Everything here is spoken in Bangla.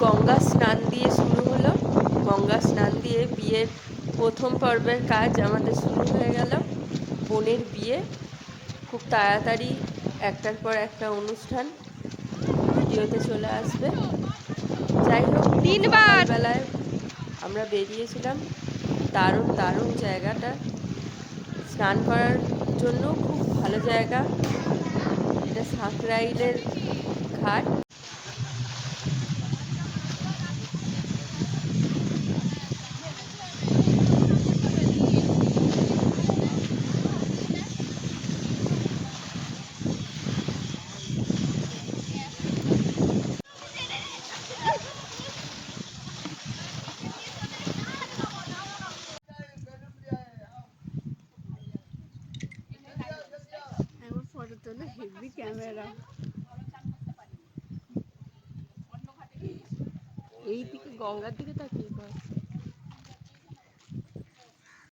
গঙ্গা স্নান দিয়ে শুরু হলো। গঙ্গা স্নান দিয়ে বিয়ের প্রথম পর্বের কাজ আমাদের শুরু হয়ে গেল। বোনের বিয়ে, খুব তাড়াতাড়ি একটার পর একটা অনুষ্ঠান ভিডিওতে চলে আসবে। যাই হোক, খুব তিনবার সকালবেলায় আমরা বেরিয়েছিলাম। দারুণ দারুণ জায়গাটা, স্নান করার জন্য খুব ভালো জায়গা। এটা সাঁকরাইলের ঘাট। ফটো তোলে হেভি ক্যামেরা। এই দিকে গঙ্গার দিকে তাকিয়ে কর।